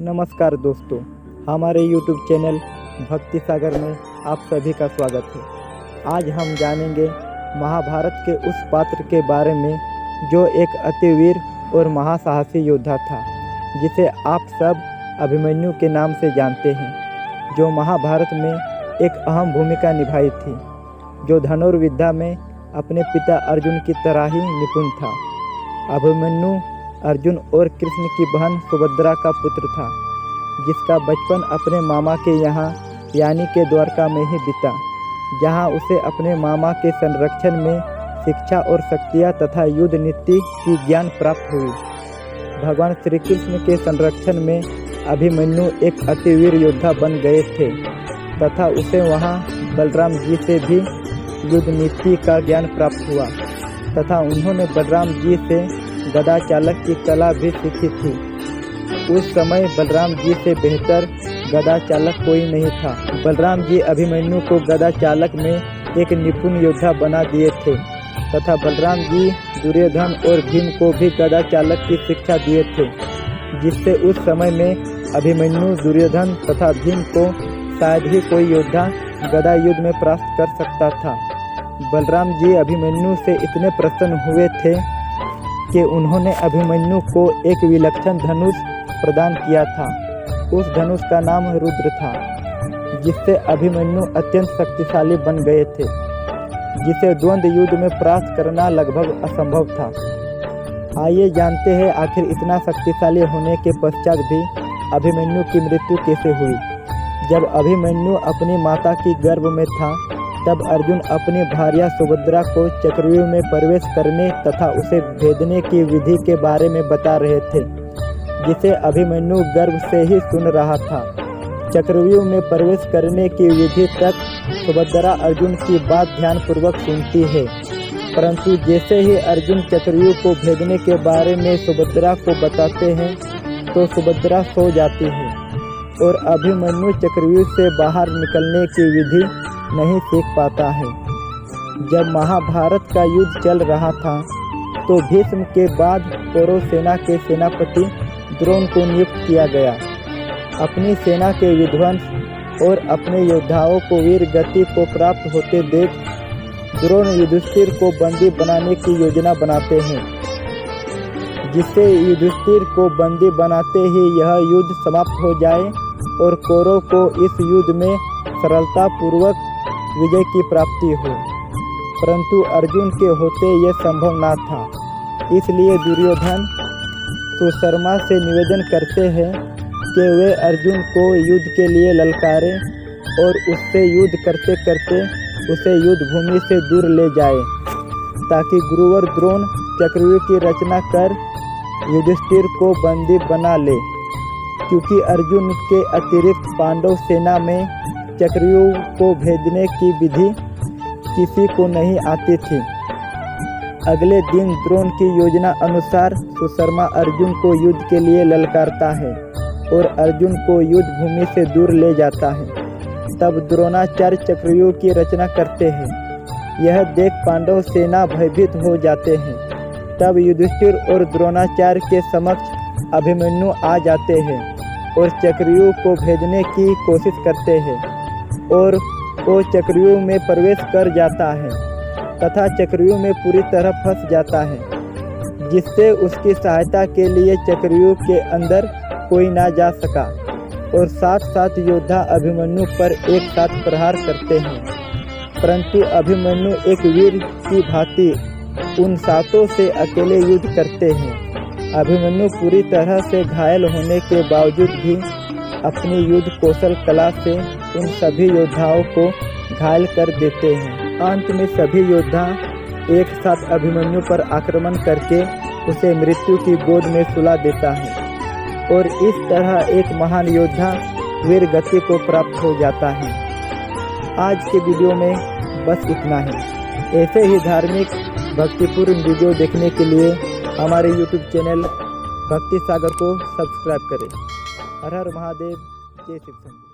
नमस्कार दोस्तों, हमारे YouTube चैनल भक्ति सागर में आप सभी का स्वागत है। आज हम जानेंगे महाभारत के उस पात्र के बारे में जो एक अतिवीर और महासाहसी योद्धा था, जिसे आप सब अभिमन्यु के नाम से जानते हैं, जो महाभारत में एक अहम भूमिका निभाई थी, जो धनुर्विद्या में अपने पिता अर्जुन की तरह ही निपुण था। अभिमन्यु अर्जुन और कृष्ण की बहन सुभद्रा का पुत्र था, जिसका बचपन अपने मामा के यहाँ यानी के द्वारका में ही बीता, जहाँ उसे अपने मामा के संरक्षण में शिक्षा और शक्तियाँ तथा युद्ध नीति की ज्ञान प्राप्त हुई। भगवान श्री कृष्ण के संरक्षण में अभिमन्यु एक अतिवीर योद्धा बन गए थे तथा उसे वहाँ बलराम जी से भी युद्ध नीति का ज्ञान प्राप्त हुआ तथा उन्होंने बलराम जी से गदा चालक की कला भी सीखी थी। उस समय बलराम जी से बेहतर गदा चालक कोई नहीं था। बलराम जी अभिमन्यु को गदा चालक में एक निपुण योद्धा बना दिए थे तथा बलराम जी दुर्योधन और भीम को भी गदा चालक की शिक्षा दिए थे, जिससे उस समय में अभिमन्यु दुर्योधन तथा भीम को शायद ही कोई योद्धा गदा युद्ध में परास्त कर सकता था। बलराम जी अभिमन्यु से इतने प्रसन्न हुए थे कि उन्होंने अभिमन्यु को एक विलक्षण धनुष प्रदान किया था। उस धनुष का नाम रुद्र था, जिससे अभिमन्यु अत्यंत शक्तिशाली बन गए थे, जिसे द्वंद्व युद्ध में परास्त करना लगभग असंभव था। आइए जानते हैं आखिर इतना शक्तिशाली होने के पश्चात भी अभिमन्यु की मृत्यु कैसे हुई। जब अभिमन्यु अपनी माता की गर्भ में था, तब अर्जुन अपनी भार्या सुभद्रा को चक्रव्यूह में प्रवेश करने तथा उसे भेदने की विधि के बारे में बता रहे थे, जिसे अभिमन्यु गर्भ से ही सुन रहा था। चक्रव्यूह में प्रवेश करने की विधि तक सुभद्रा अर्जुन की बात ध्यानपूर्वक सुनती है, परंतु जैसे ही अर्जुन चक्रव्यूह को भेदने के बारे में सुभद्रा को बताते हैं, तो सुभद्रा सो जाती है और अभिमन्यु चक्रव्यूह से बाहर निकलने की विधि नहीं सीख पाता है। जब महाभारत का युद्ध चल रहा था, तो भीष्म के बाद कौरव सेना के सेनापति द्रोण को नियुक्त किया गया। अपनी सेना के विध्वंस और अपने योद्धाओं को वीर गति को प्राप्त होते देख द्रोण युधिष्ठिर को बंदी बनाने की योजना बनाते हैं, जिससे युधिष्ठिर को बंदी बनाते ही यह युद्ध समाप्त हो जाए और कौरव को इस युद्ध में सरलतापूर्वक विजय की प्राप्ति हो। परंतु अर्जुन के होते यह संभव न था। इसलिए दुर्योधन सुशर्मा से निवेदन करते हैं कि वे अर्जुन को युद्ध के लिए ललकारें और उससे युद्ध करते करते उसे युद्ध भूमि से दूर ले जाए, ताकि गुरुवर द्रोण चक्रव्यूह की रचना कर युधिष्ठिर को बंदी बना ले, क्योंकि अर्जुन के अतिरिक्त पांडव सेना में चक्रव्यूह को भेदने की विधि किसी को नहीं आती थी। अगले दिन द्रोण की योजना अनुसार सुशर्मा अर्जुन को युद्ध के लिए ललकारता है और अर्जुन को युद्ध भूमि से दूर ले जाता है। तब द्रोणाचार्य चक्रव्यूह की रचना करते हैं। यह देख पांडव सेना भयभीत हो जाते हैं। तब युधिष्ठिर और द्रोणाचार्य के समक्ष अभिमन्यु आ जाते हैं और चक्रव्यूह को भेदने की कोशिश करते हैं, और वो चक्रव्यूह में प्रवेश कर जाता है तथा चक्रव्यूह में पूरी तरह फंस जाता है, जिससे उसकी सहायता के लिए चक्रव्यूह के अंदर कोई ना जा सका, और साथ साथ योद्धा अभिमन्यु पर एक साथ प्रहार करते हैं। परंतु अभिमन्यु एक वीर की भांति उन सातों से अकेले युद्ध करते हैं। अभिमन्यु पूरी तरह से घायल होने के बावजूद भी अपनी युद्ध कौशल कला से उन सभी योद्धाओं को घायल कर देते हैं। अंत में सभी योद्धा एक साथ अभिमन्यु पर आक्रमण करके उसे मृत्यु की गोद में सुला देता है, और इस तरह एक महान योद्धा वीर गति को प्राप्त हो जाता है। आज के वीडियो में बस इतना ही। ऐसे ही धार्मिक भक्तिपूर्ण वीडियो देखने के लिए हमारे YouTube चैनल भक्ति सागर को सब्सक्राइब करें। हर हर महादेव, जय शिव शंकर।